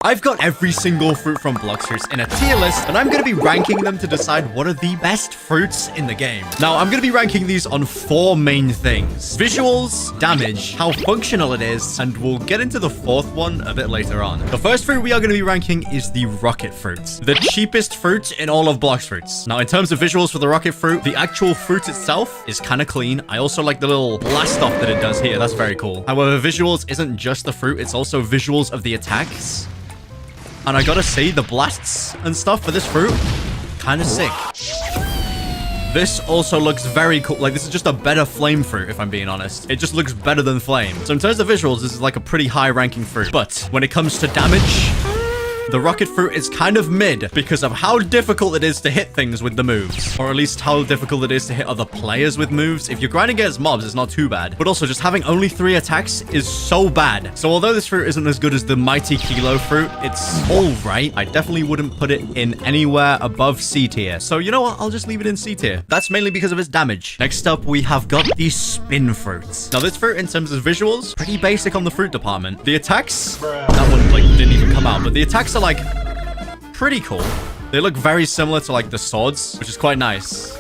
I've got every single fruit from Blox fruits in a tier list, and I'm going to be ranking them to decide what are the best fruits in the game. Now, I'm going to be ranking these on 4 main things: visuals, damage, how functional it is, and we'll get into the 4th one a bit later on. The first fruit we are going to be ranking is the rocket fruit, the cheapest fruit in all of Blox fruits. Now, in terms of visuals for the rocket fruit, the actual fruit itself is kind of clean. I also like the little blast off that it does here. That's very cool. However, visuals isn't just the fruit, it's also visuals of the attacks. And I gotta say, the blasts and stuff for this fruit, kind of sick. This also looks very cool. Like, this is just a better flame fruit, if I'm being honest. It just looks better than flame. So in terms of visuals, this is like a pretty high ranking fruit. But when it comes to damage, the rocket fruit is kind of mid because of how difficult it is to hit things with the moves. Or at least how difficult it is to hit other players with moves. If you're grinding against mobs, it's not too bad. But also, just having only 3 attacks is so bad. So although this fruit isn't as good as the mighty kilo fruit, it's alright. I definitely wouldn't put it in anywhere above C tier. So you know what? I'll just leave it in C tier. That's mainly because of its damage. Next up, we have got the spin fruits. Now this fruit, in terms of visuals, pretty basic on the fruit department. The attacks, that one like didn't even come out, but the attacks are like pretty cool. They look very similar to like the swords, which is quite nice.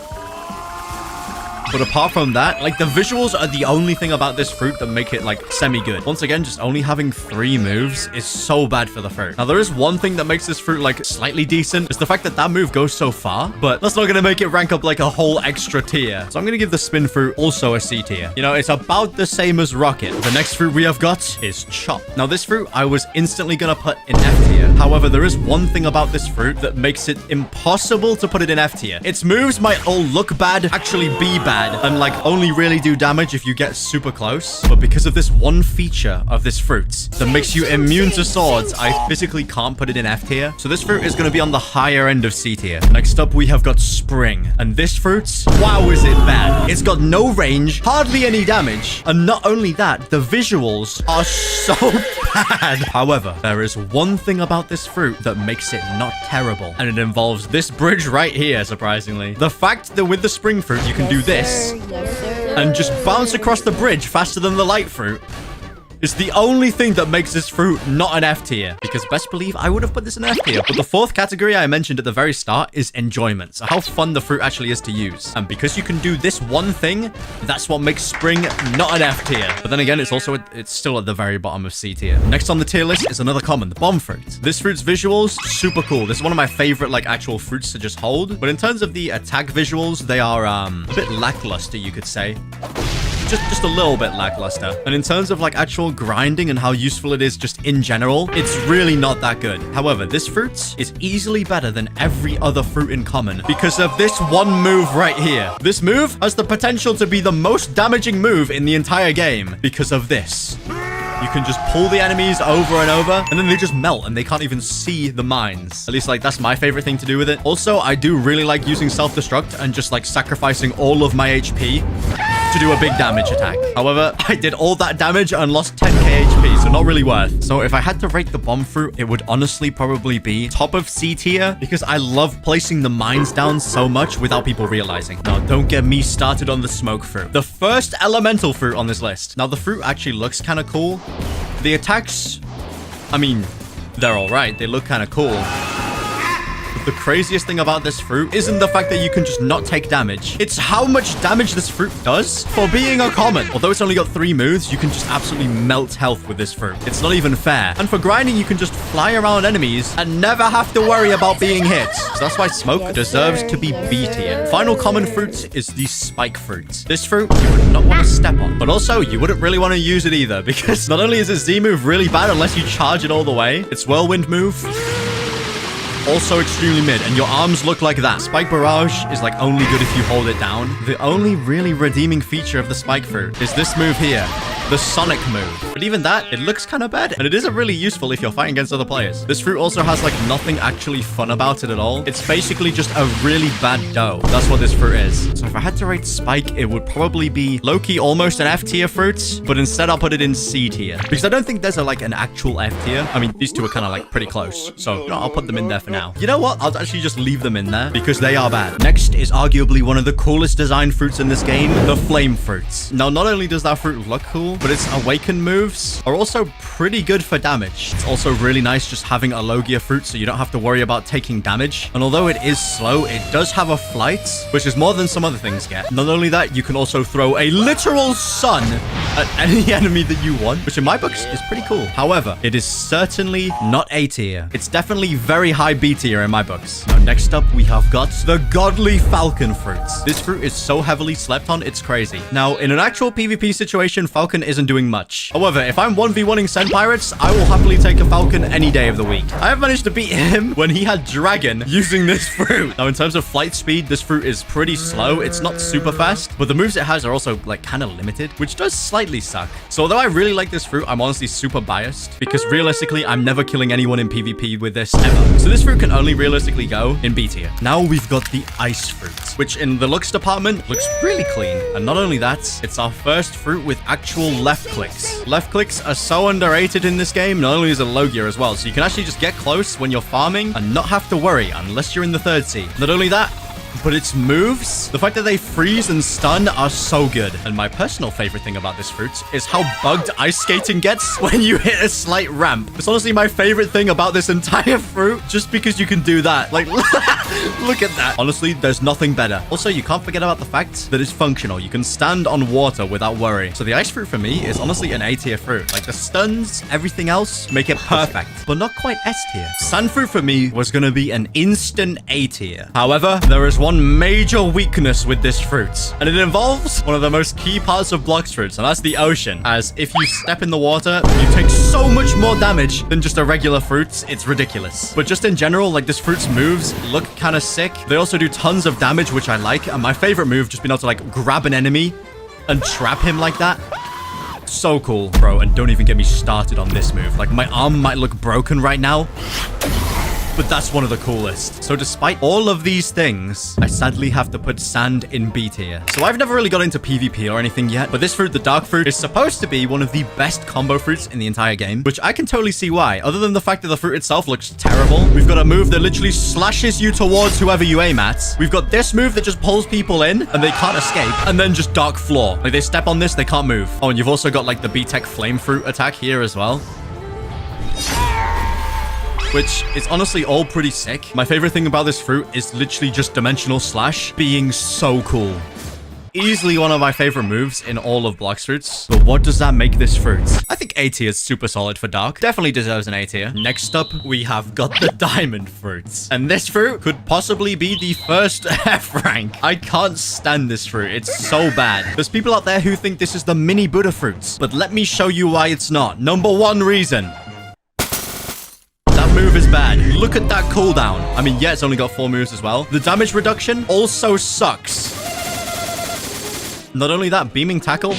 But apart from that, like, the visuals are the only thing about this fruit that make it like semi-good. Once again, just only having 3 moves is so bad for the fruit. Now, there is one thing that makes this fruit like slightly decent. It's the fact that that move goes so far, but that's not gonna make it rank up like a whole extra tier. So I'm gonna give the spin fruit also a C tier. You know, it's about the same as rocket. The next fruit we have got is chop. Now, this fruit I was instantly gonna put in F tier. However, there is one thing about this fruit that makes it impossible to put it in F tier. Its moves might all look bad, actually be bad, and like only really do damage if you get super close. But because of this one feature of this fruit that makes you immune to swords, I physically can't put it in F tier. So this fruit is going to be on the higher end of C tier. Next up, we have got spring. And this fruit, wow, is it bad. It's got no range, hardly any damage. And not only that, the visuals are so bad. However, there is one thing about this fruit that makes it not terrible. And it involves this bridge right here, surprisingly. The fact that with the spring fruit, you can do this and just bounce across the bridge faster than the light fruit is the only thing that makes this fruit not an F tier. Because best believe I would have put this in F tier. But the 4th category I mentioned at the very start is enjoyment. So how fun the fruit actually is to use. And because you can do this one thing, that's what makes spring not an F tier. But then again, it's still at the very bottom of C tier. Next on the tier list is another common, the bomb fruit. This fruit's visuals, super cool. This is one of my favorite like actual fruits to just hold. But in terms of the attack visuals, they are a bit lackluster, you could say. Just a little bit lackluster. And in terms of like actual grinding and how useful it is just in general, it's really not that good. However, this fruit is easily better than every other fruit in common because of this one move right here. This move has the potential to be the most damaging move in the entire game because of this. You can just pull the enemies over and over, and then they just melt, and they can't even see the mines. At least, like, that's my favorite thing to do with it. Also, I do really like using self-destruct and just, like, sacrificing all of my HP to do a big damage attack. However, I did all that damage and lost 10k HP, so not really worth. So if I had to rate the bomb fruit, it would honestly probably be top of C tier because I love placing the mines down so much without people realizing. Now, don't get me started on the smoke fruit. The first elemental fruit on this list. Now, the fruit actually looks kind of cool. The attacks, I mean, they're all right. They look kind of cool. The craziest thing about this fruit isn't the fact that you can just not take damage. It's how much damage this fruit does for being a common. Although it's only got 3 moves, you can just absolutely melt health with this fruit. It's not even fair. And for grinding, you can just fly around enemies and never have to worry about being hit. So that's why smoke deserves to be B tier. Final common fruit is the spike fruit. This fruit you would not want to step on. But also, you wouldn't really want to use it either because not only is its Z move really bad unless you charge it all the way, its whirlwind move also extremely mid, and your arms look like that. Spike Barrage is like only good if you hold it down. The only really redeeming feature of the spike fruit is this move here, the Sonic move. But even that, it looks kind of bad, and it isn't really useful if you're fighting against other players. This fruit also has like nothing actually fun about it at all. It's basically just a really bad dough. That's what this fruit is. So if I had to rate Spike, it would probably be low-key almost an F tier fruit, but instead I'll put it in C tier because I don't think there's like an actual F tier. I mean, these two are kind of like pretty close, so you know, I'll put them in there for now. You know what? I'll actually just leave them in there because they are bad. Next is arguably one of the coolest design fruits in this game, the flame fruits. Now, not only does that fruit look cool, but its awaken move moves are also pretty good for damage. It's also really nice just having a Logia fruit so you don't have to worry about taking damage. And although it is slow, it does have a flight, which is more than some other things get. Not only that, you can also throw a literal sun at any enemy that you want, which in my books is pretty cool. However, it is certainly not A tier. It's definitely very high B tier in my books. Now, next up, we have got the godly falcon fruit. This fruit is so heavily slept on, it's crazy. Now, in an actual PvP situation, falcon isn't doing much. However, if I'm 1v1ing Sand Pirates, I will happily take a falcon any day of the week. I have managed to beat him when he had dragon using this fruit. Now, in terms of flight speed, this fruit is pretty slow. It's not super fast, but the moves it has are also like kind of limited, which does slightly suck. So although I really like this fruit, I'm honestly super biased because realistically, I'm never killing anyone in PvP with this ever. So this fruit can only realistically go in B tier. Now we've got the ice fruit, which in the looks department looks really clean. And not only that, it's our first fruit with actual left clicks. Left clicks are so underrated in this game. Not only is it Logia as well, so you can actually just get close when you're farming and not have to worry unless you're in the 3rd sea. Not only that, but its moves, the fact that they freeze and stun are so good. And my personal favorite thing about this fruit is how bugged ice skating gets when you hit a slight ramp. It's honestly my favorite thing about this entire fruit, just because you can do that. Like, look at that. Honestly, there's nothing better. Also, you can't forget about the fact that it's functional. You can stand on water without worry. So the ice fruit for me is honestly an A tier fruit. Like the stuns, everything else make it perfect, but not quite S tier. Sand fruit for me was going to be an instant A tier. However, there is one major weakness with this fruit, and it involves one of the most key parts of blox fruits, and that's the ocean. As if you step in the water, you take so much more damage than just a regular fruit. It's ridiculous. But just in general, like this fruit's moves look kind of sick. They also do tons of damage, which I like. And my favorite move, just being able to like grab an enemy and trap him like that. So cool, bro. And don't even get me started on this move. Like my arm might look broken right now, but that's one of the coolest. So despite all of these things, I sadly have to put sand in B tier. So I've never really got into PvP or anything yet, but this fruit, the dark fruit, is supposed to be one of the best combo fruits in the entire game, which I can totally see why. Other than the fact that the fruit itself looks terrible, we've got a move that literally slashes you towards whoever you aim at. We've got this move that just pulls people in and they can't escape, and then just dark floor. Like they step on this, they can't move. Oh, and you've also got like the B-Tech flame fruit attack here as well, which is honestly all pretty sick. My favorite thing about this fruit is literally just dimensional slash being so cool. Easily one of my favorite moves in all of blox fruits. But what does that make this fruit? I think A tier is super solid for dark. Definitely deserves an A tier. Next up, we have got the diamond fruits. And this fruit could possibly be the first F rank. I can't stand this fruit. It's so bad. There's people out there who think this is the mini Buddha fruits, but let me show you why it's not. Number one reason. Move is bad. Look at that cooldown. I mean, yeah, it's only got 4 moves as well. The damage reduction also sucks. Not only that, beaming tackle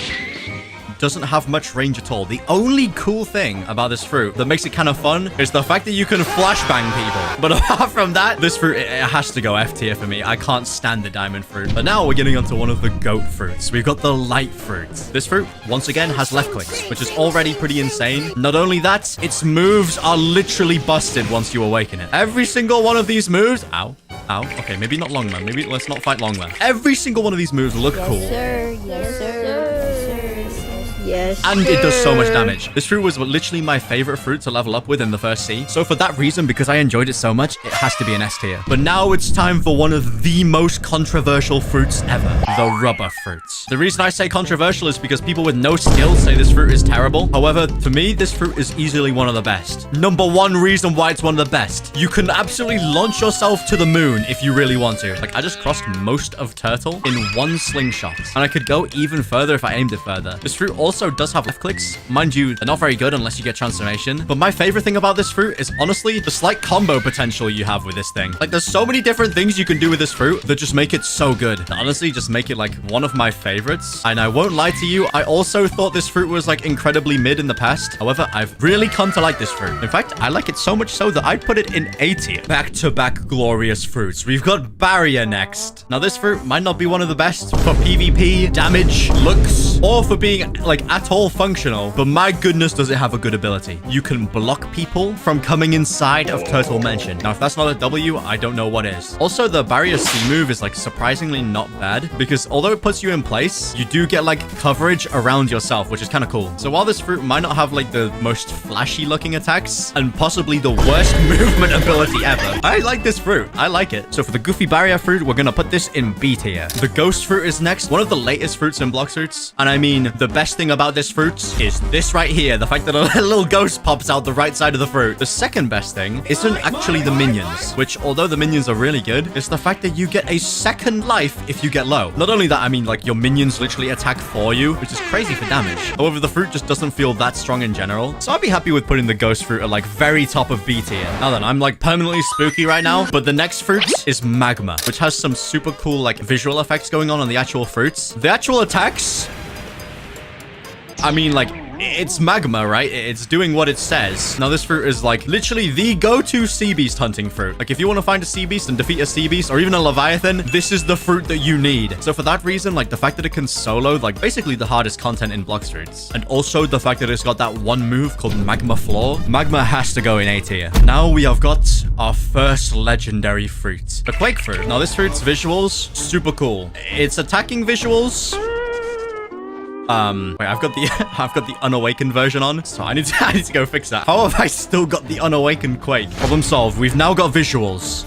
doesn't have much range at all. The only cool thing about this fruit that makes it kind of fun is the fact that you can flashbang people. But apart from that, this fruit, it has to go F tier for me. I can't stand the diamond fruit. But now we're getting onto one of the goat fruits. We've got the light fruit. This fruit, once again, has left clicks, which is already pretty insane. Not only that, its moves are literally busted once you awaken it. Every single one of these moves... Ow. Ow. Okay, maybe not Longman. Maybe let's not fight Longman. Every single one of these moves look cool. Sir. Yes, sir. Yes. And it does so much damage. This fruit was literally my favorite fruit to level up with in the first sea. So for that reason, because I enjoyed it so much, it has to be an S tier. But now it's time for one of the most controversial fruits ever. The rubber fruits. The reason I say controversial is because people with no skill say this fruit is terrible. However, to me, this fruit is easily one of the best. Number one reason why it's one of the best. You can absolutely launch yourself to the moon if you really want to. Like, I just crossed most of Turtle in one slingshot. And I could go even further if I aimed it further. This fruit also does have left clicks. Mind you, they're not very good unless you get transformation. But my favorite thing about this fruit is honestly the slight combo potential you have with this thing. Like, there's so many different things you can do with this fruit that just make it so good. Honestly, just make it like one of my favorites. And I won't lie to you, I also thought this fruit was like incredibly mid in the past. However, I've really come to like this fruit. In fact, I like it so much so that I'd put it in A tier. Back-to-back glorious fruits. We've got barrier next. Now, this fruit might not be one of the best for PvP, damage, looks, fruit or for being like at all functional, but my goodness, does it have a good ability. You can block people from coming inside of Turtle Mansion. Now, if that's not a W, I don't know what is. Also, the barrier C move is like surprisingly not bad because although it puts you in place, you do get like coverage around yourself, which is kind of cool. So while this fruit might not have like the most flashy looking attacks and possibly the worst movement ability ever, I like this fruit. I like it. So for the Goofy Barrier fruit, we're gonna put this in B tier. The Ghost fruit is next, one of the latest fruits in Blox fruits. And I mean, the best thing about this fruit is this right here, the fact that a little ghost pops out the right side of the fruit. The second best thing isn't actually the minions, which although the minions are really good, it's the fact that you get a second life if you get low. Not only that, I mean like your minions literally attack for you, which is crazy for damage. However, the fruit just doesn't feel that strong in general. So I'd be happy with putting the Ghost fruit at like very top of B tier. Now then, I'm like permanently spooky right now, but the next fruit is Magma, which has some super cool like visual effects going on the actual fruits. The actual attacks, I mean, like, it's magma, right? It's doing what it says. Now, this fruit is like literally the go-to sea beast hunting fruit. Like, if you want to find a sea beast and defeat a sea beast or even a leviathan, this is the fruit that you need. So for that reason, like the fact that it can solo, like basically the hardest content in Blox fruits, and also the fact that it's got that one move called Magma Floor, Magma has to go in A tier. Now we have got our first legendary fruit, the Quake fruit. Now, this fruit's visuals, super cool. Its attacking visuals, wait, I've got the unawakened version on, so I need to go fix that. How have I still got the unawakened Quake? Problem solved. We've now got visuals.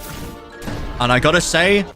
And I gotta say,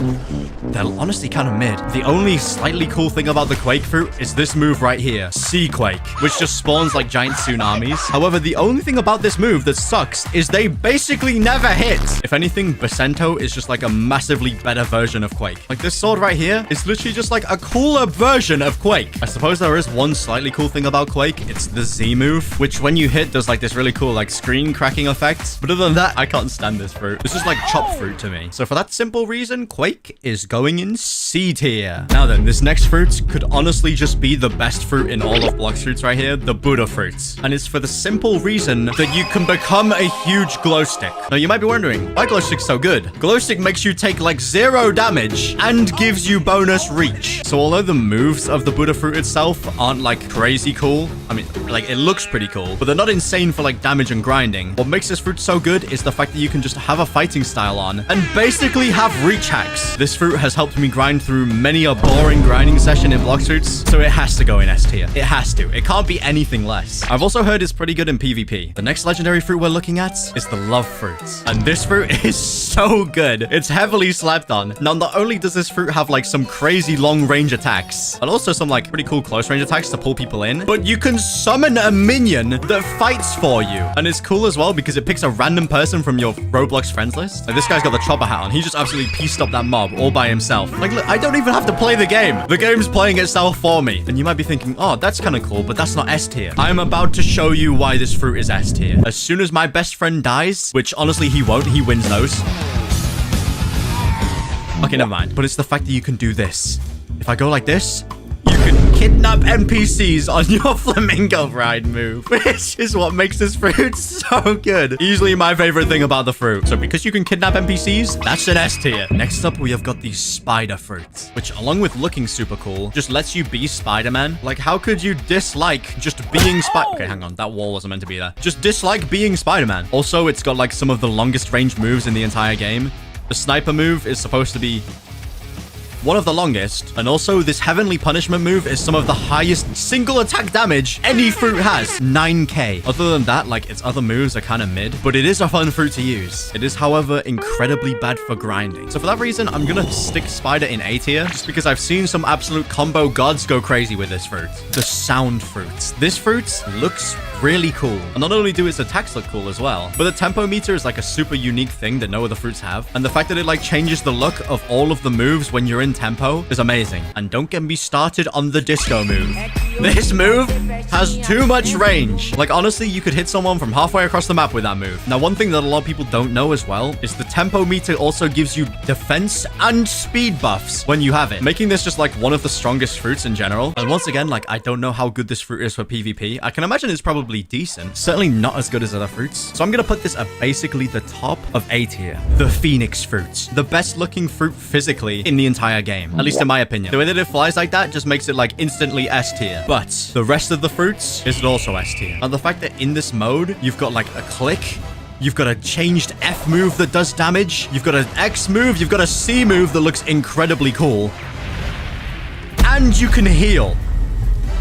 they're honestly kind of mid. The only slightly cool thing about the Quake fruit is this move right here, Sea Quake, which just spawns like giant tsunamis. However, the only thing about this move that sucks is they basically never hit. If anything, Basento is just like a massively better version of Quake. Like this sword right here is literally just like a cooler version of Quake. I suppose there is one slightly cool thing about Quake. It's the Z move, which when you hit, there's like this really cool like screen cracking effect. But other than that, I can't stand this fruit. This is like chop fruit to me. So for that simple reason, Quake is going in C tier. Now then, this next fruit could honestly just be the best fruit in all of Blox fruits right here, the Buddha fruit. And it's for the simple reason that you can become a huge glow stick. Now you might be wondering, why glow stick's so good? Glow stick makes you take like 0 damage and gives you bonus reach. So although the moves of the Buddha fruit itself aren't like crazy cool, I mean, like it looks pretty cool, but they're not insane for like damage and grinding. What makes this fruit so good is the fact that you can just have a fighting style on and basically have reach hacks. This fruit has helped me grind through many a boring grinding session in Blox fruits, so it has to go in S tier. It has to. It can't be anything less. I've also heard it's pretty good in PvP. The next legendary fruit we're looking at is the Love fruit. And this fruit is so good. It's heavily slept on. Now, not only does this fruit have like some crazy long range attacks, and also some like pretty cool close range attacks to pull people in, but you can summon a minion that fights for you. And it's cool as well because it picks a random person from your Roblox friends list. Like this guy's got the chopper hat on. He just absolutely pieced up that mob all by himself. Like, look, I don't even have to play the game. The game's playing itself for me. And you might be thinking, oh, that's kind of cool, but that's not S tier. I'm about to show you why this fruit is S tier. As soon as my best friend dies, which honestly he won't, he wins those. Okay, never mind. But it's the fact that you can do this. If I go like this, you can kidnap NPCs on your flamingo ride move, which is what makes this fruit so good. Easily my favorite thing about the fruit. So because you can kidnap NPCs, that's an S tier. Next up, we have got the spider fruit, which along with looking super cool, just lets you be Spider-Man. Like, how could you dislike just being Okay, hang on. That wall wasn't meant to be there. Just dislike being Spider-Man. Also, it's got like some of the longest range moves in the entire game. The sniper move is supposed to be one of the longest, and also this heavenly punishment move is some of the highest single attack damage any fruit has, 9k. Other than that, like its other moves are kind of mid, but it is a fun fruit to use. It is, however, incredibly bad for grinding. So for that reason, I'm gonna stick spider in A tier, just because I've seen some absolute combo gods go crazy with this fruit. The sound fruits. This fruit looks really cool, and not only do its attacks look cool as well, but the tempo meter is like a super unique thing that no other fruits have, and the fact that it like changes the look of all of the moves when you're in tempo is amazing. And don't get me started on the disco move. This move has too much range. Like, honestly, you could hit someone from halfway across the map with that move. Now, one thing that a lot of people don't know as well is the tempo meter also gives you defense and speed buffs when you have it, making this just like one of the strongest fruits in general. And once again, like, I don't know how good this fruit is for PvP. I can imagine it's probably decent. Certainly not as good as other fruits. So I'm gonna put this at basically the top of A tier. The Phoenix fruit. The best looking fruit physically in the entire game. At least in my opinion. The way that it flies like that just makes it like instantly S tier. But the rest of the fruits is also S tier. And the fact that in this mode, you've got like a click, you've got a changed F move that does damage, you've got an X move, you've got a C move that looks incredibly cool, and you can heal.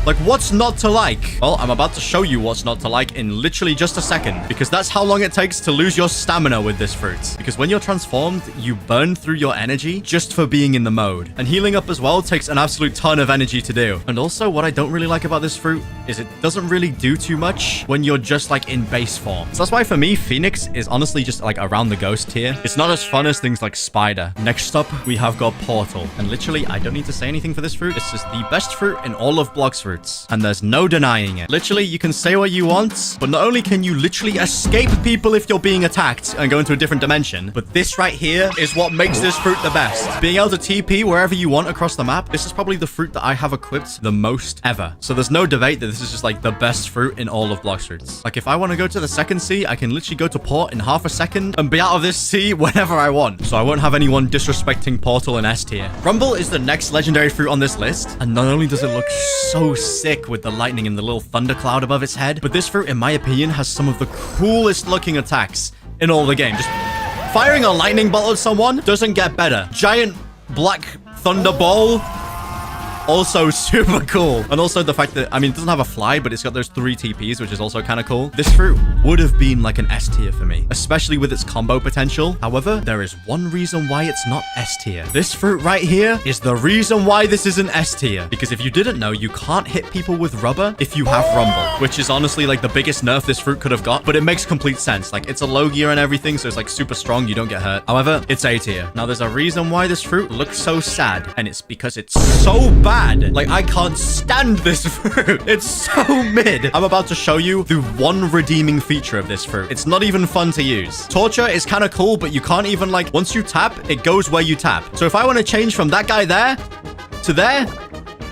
Like, what's not to like? Well, I'm about to show you what's not to like in literally just a second, because that's how long it takes to lose your stamina with this fruit. Because when you're transformed, you burn through your energy just for being in the mode. And healing up as well takes an absolute ton of energy to do. And also, what I don't really like about this fruit is it doesn't really do too much when you're just like in base form. So that's why for me, Phoenix is honestly just like around the ghost tier. It's not as fun as things like Spider. Next up, we have got Portal. And literally, I don't need to say anything for this fruit. It's just the best fruit in all of Blox fruit. And there's no denying it. Literally, you can say what you want, but not only can you literally escape people if you're being attacked and go into a different dimension, but this right here is what makes this fruit the best. Being able to TP wherever you want across the map, this is probably the fruit that I have equipped the most ever. So there's no debate that this is just like the best fruit in all of Blox fruits. Like if I want to go to the second sea, I can literally go to port in half a second and be out of this sea whenever I want. So I won't have anyone disrespecting Portal in S tier. Rumble is the next legendary fruit on this list, and not only does it look so sick with the lightning and the little thundercloud above its head, but this fruit, in my opinion, has some of the coolest looking attacks in all the game. Just firing a lightning bolt at someone doesn't get better. Giant black thunderball, also super cool. And also the fact that, I mean, it doesn't have a fly, but it's got those 3 TPs, which is also kind of cool. This fruit would have been like an S tier for me, especially with its combo potential. However, there is one reason why it's not S tier. This fruit right here is the reason why this isn't S tier. Because if you didn't know, you can't hit people with rubber if you have Rumble, which is honestly like the biggest nerf this fruit could have got, but it makes complete sense. Like it's a low gear and everything, so it's like super strong, you don't get hurt. However, it's A tier. Now there's a reason why this fruit looks so sad, and it's because it's so bad. Like, I can't stand this fruit. It's so mid. I'm about to show you the one redeeming feature of this fruit. It's not even fun to use. Torture is kind of cool, but you can't even, like, once you tap, it goes where you tap. So if I want to change from that guy there to there,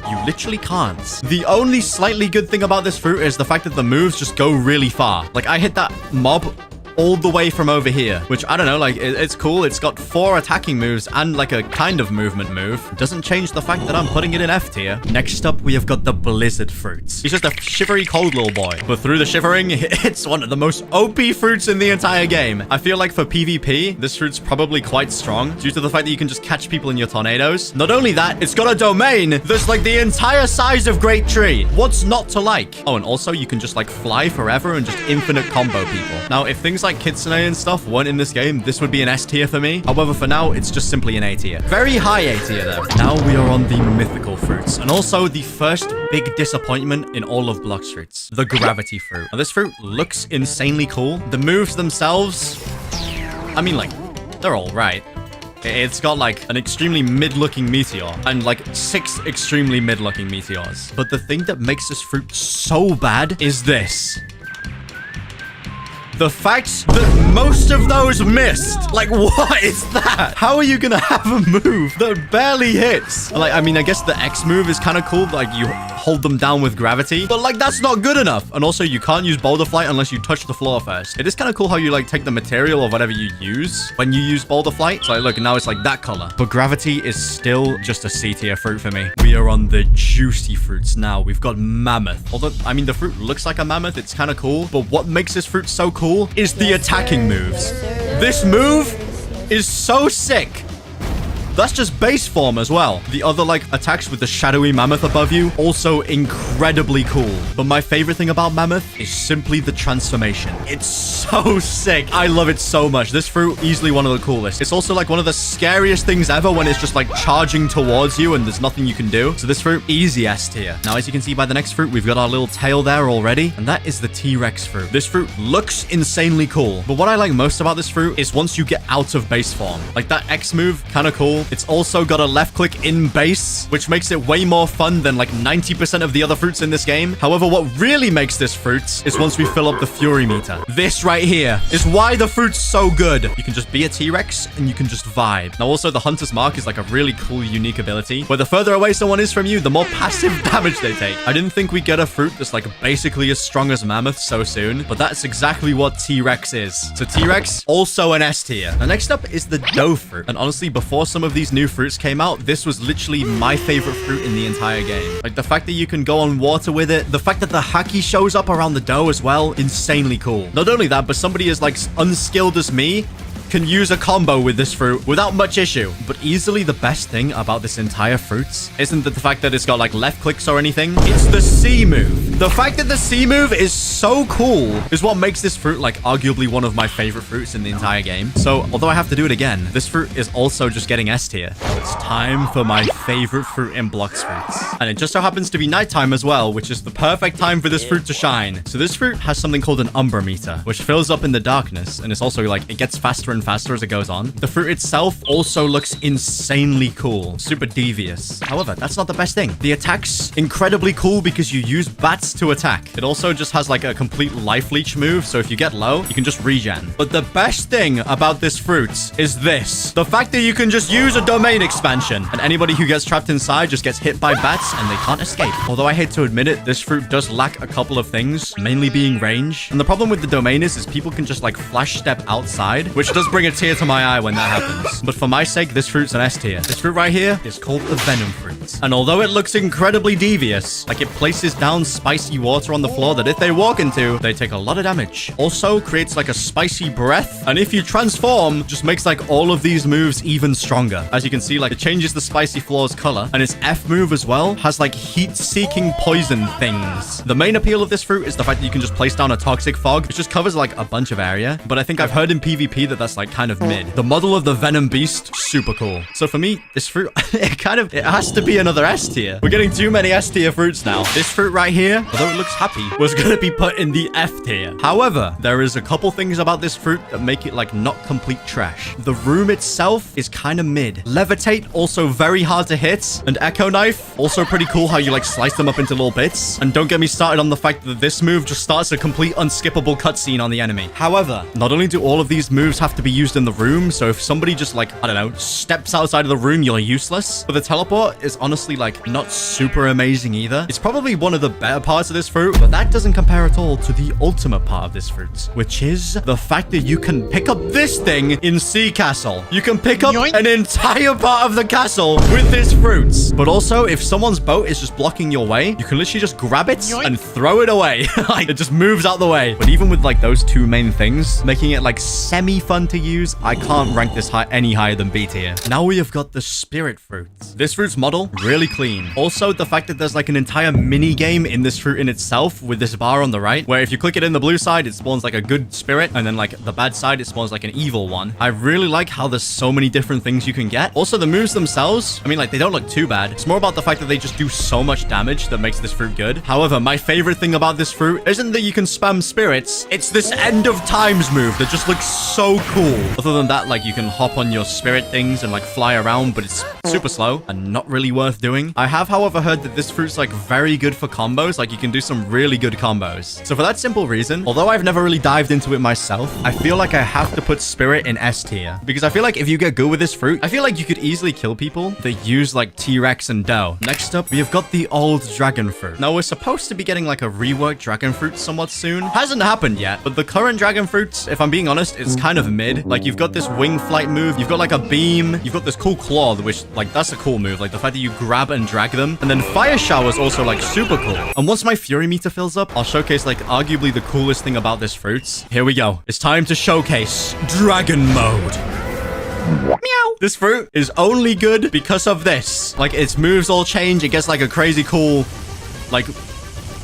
you literally can't. The only slightly good thing about this fruit is the fact that the moves just go really far. Like, I hit that mob all the way from over here, which I don't know, like it's cool. It's got 4 attacking moves and like a kind of movement move. Doesn't change the fact that I'm putting it in F tier. Next up, we have got the Blizzard fruits. He's just a shivery cold little boy, but through the shivering, it's one of the most OP fruits in the entire game. I feel like for PvP, this fruit's probably quite strong due to the fact that you can just catch people in your tornadoes. Not only that, it's got a domain that's like the entire size of Great Tree. What's not to like? Oh, and also you can just like fly forever and just infinite combo people. Now, if things like Kitsune and stuff weren't in this game, this would be an S tier for me. However, for now, it's just simply an A tier. Very high A tier, though. Now we are on the mythical fruits, and also the first big disappointment in all of Blox fruits, the gravity fruit. Now, this fruit looks insanely cool. The moves themselves, I mean, like, they're all right. It's got like an extremely mid-looking meteor and like 6 extremely mid-looking meteors. But the thing that makes this fruit so bad is this. The fact that most of those missed. Like, what is that? How are you gonna have a move that barely hits? Like, I mean, I guess the X move is kind of cool. Like, you hold them down with gravity. But, like, that's not good enough. And also, you can't use Boulder Flight unless you touch the floor first. It is kind of cool how you, like, take the material or whatever you use when you use Boulder Flight. So, like, look, now it's, like, that color. But gravity is still just a C tier fruit for me. We are on the juicy fruits now. We've got Mammoth. Although, I mean, the fruit looks like a mammoth. It's kind of cool. But what makes this fruit so cool is the attacking moves. This move is so sick. That's just base form as well. The other, like, attacks with the shadowy mammoth above you, also incredibly cool. But my favorite thing about mammoth is simply the transformation. It's so sick. I love it so much. This fruit, easily one of the coolest. It's also, like, one of the scariest things ever when it's just, like, charging towards you and there's nothing you can do. So this fruit, easy S tier. Now, as you can see by the next fruit, we've got our little tail there already, and that is the T-Rex fruit. This fruit looks insanely cool. But what I like most about this fruit is once you get out of base form. Like, that X move, kind of cool. It's also got a left click in base, which makes it way more fun than like 90% of the other fruits in this game. However, what really makes this fruit is once we fill up the fury meter. This right here is why the fruit's so good. You can just be a T-Rex and you can just vibe. Now, also, the Hunter's Mark is like a really cool, unique ability where the further away someone is from you, the more passive damage they take. I didn't think we'd get a fruit that's like basically as strong as Mammoth so soon, but that's exactly what T-Rex is. So T-Rex, also an S tier. Now, next up is the dough fruit. And honestly, before some of these new fruits came out, this was literally my favorite fruit in the entire game. Like the fact that you can go on water with it, the fact that the haki shows up around the dough as well, insanely cool. Not only that, but somebody as like unskilled as me can use a combo with this fruit without much issue. But easily the best thing about this entire fruit isn't the fact that it's got like left clicks or anything. It's the C move. The fact that the C move is so cool is what makes this fruit like arguably one of my favorite fruits in the entire game. So although I have to do it again, this fruit is also just getting S tier. It's time for my favorite fruit in Blox fruits. And it just so happens to be nighttime as well, which is the perfect time for this fruit to shine. So this fruit has something called an Umbra meter, which fills up in the darkness. And it's also like, it gets faster and faster as it goes on. The fruit itself also looks insanely cool, super devious. However, that's not the best thing. The attack's incredibly cool because you use bats to attack. It also just has like a complete life leech move, so if you get low, you can just regen. But the best thing about this fruit is this. The fact that you can just use a domain expansion, and anybody who gets trapped inside just gets hit by bats and they can't escape. Although I hate to admit it, this fruit does lack a couple of things, mainly being range. And the problem with the domain is people can just like flash step outside, which does bring a tear to my eye when that happens. But for my sake, this fruit's an S tier. This fruit right here is called the Venom fruit. And although it looks incredibly devious, like it places down spicy water on the floor that if they walk into, they take a lot of damage. Also creates like a spicy breath. And if you transform, just makes like all of these moves even stronger. As you can see, like it changes the spicy floor's color. And its F move as well has like heat-seeking poison things. The main appeal of this fruit is the fact that you can just place down a toxic fog, which just covers like a bunch of area. But I think I've heard in PvP that that's like kind of mid. The model of the Venom Beast, super cool. So for me, this fruit, it has to be another S tier. We're getting too many S tier fruits now. This fruit right here, although it looks happy, was gonna be put in the F tier. However, there is a couple things about this fruit that make it like not complete trash. The room itself is kind of mid. Levitate, also very hard to hit. And Echo Knife, also pretty cool how you like slice them up into little bits. And don't get me started on the fact that this move just starts a complete unskippable cutscene on the enemy. However, not only do all of these moves have to be used in the room, so if somebody just like, I don't know, steps outside of the room, you're useless. But the teleport is honestly like not super amazing either. It's probably one of the better parts of this fruit, but that doesn't compare at all to the ultimate part of this fruit, which is the fact that you can pick up this thing in Sea Castle. You can pick up an entire part of the castle with this fruit. But also, if someone's boat is just blocking your way, you can literally just grab it and throw it away. Like, it just moves out the way. But even with like those two main things, making it like semi-fun to use, I can't rank this any higher than B tier. Now we have got the spirit fruit. This fruit's model, really clean. Also, the fact that there's like an entire mini game in this fruit in itself with this bar on the right, where if you click it in the blue side, it spawns like a good spirit, and then like the bad side, it spawns like an evil one. I really like how there's so many different things you can get. Also, the moves themselves, I mean, like they don't look too bad. It's more about the fact that they just do so much damage that makes this fruit good. However, my favorite thing about this fruit isn't that you can spam spirits. It's this end of times move that just looks so cool. Other than that, like you can hop on your spirit things and like fly around, but it's super slow and not really worth doing. I have, however, heard that this fruit's like very good for combos. Like you can do some really good combos. So for that simple reason, although I've never really dived into it myself, I feel like I have to put spirit in S tier because I feel like if you get good with this fruit, I feel like you could easily kill people that use like T-Rex and dough. Next up, we have got the old dragon fruit. Now we're supposed to be getting like a reworked dragon fruit somewhat soon. Hasn't happened yet, but the current dragon fruit, if I'm being honest, is kind of mid. Like you've got this wing flight move, you've got like a beam, you've got this cool claw, which like that's a cool move. Like the fact that you grab and drag them, and then fire shower is also like super cool. And once my fury meter fills up, I'll showcase like arguably the coolest thing about this fruit. Here we go. It's time to showcase dragon mode. Meow. This fruit is only good because of this. Like its moves all change. It gets like a crazy cool, like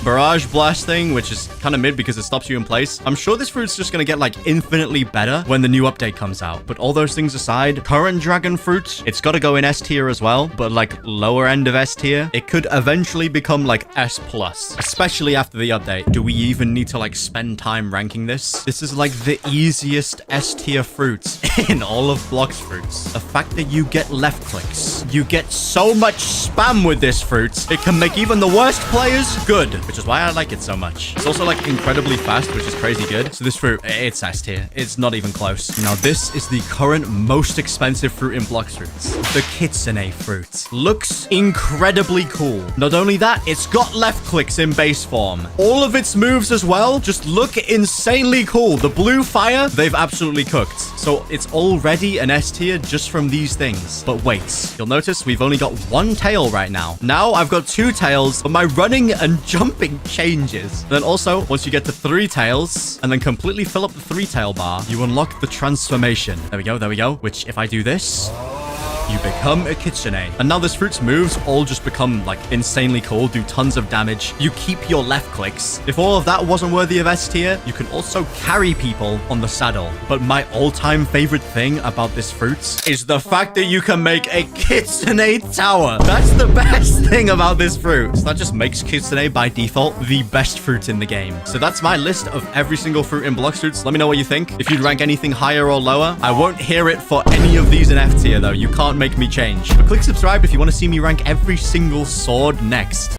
Barrage Blast thing, which is kind of mid because it stops you in place. I'm sure this fruit's just gonna get like infinitely better when the new update comes out. But all those things aside, current dragon fruit, it's got to go in S tier as well, but like lower end of S tier. It could eventually become like S plus, especially after the update. Do we even need to like spend time ranking this? This is like the easiest S tier fruit in all of Blox fruits. The fact that you get left clicks, you get so much spam with this fruit, it can make even the worst players good, which is why I like it so much. It's also like incredibly fast, which is crazy good. So this fruit, it's S tier. It's not even close. Now this is the current most expensive fruit in Blox fruits. The Kitsune fruit. Looks incredibly cool. Not only that, it's got left clicks in base form. All of its moves as well just look insanely cool. The blue fire, they've absolutely cooked. So it's already an S tier just from these things. But wait, you'll notice we've only got one tail right now. Now I've got two tails, but my running and jumping changes. Then also, once you get to 3 tails and then completely fill up the 3-tail bar, you unlock the transformation. There we go, there we go. Which if I do this, you become a Kitsune. And now this fruit's moves all just become like insanely cool, do tons of damage. You keep your left clicks. If all of that wasn't worthy of S tier, you can also carry people on the saddle. But my all-time favorite thing about this fruit is the fact that you can make a Kitsune tower. That's the best thing about this fruit. So that just makes Kitsune by default the best fruit in the game. So that's my list of every single fruit in Blox fruits. Let me know what you think. If you'd rank anything higher or lower, I won't hear it for any of these in F tier though. You can't make me change. But click subscribe if you want to see me rank every single sword next.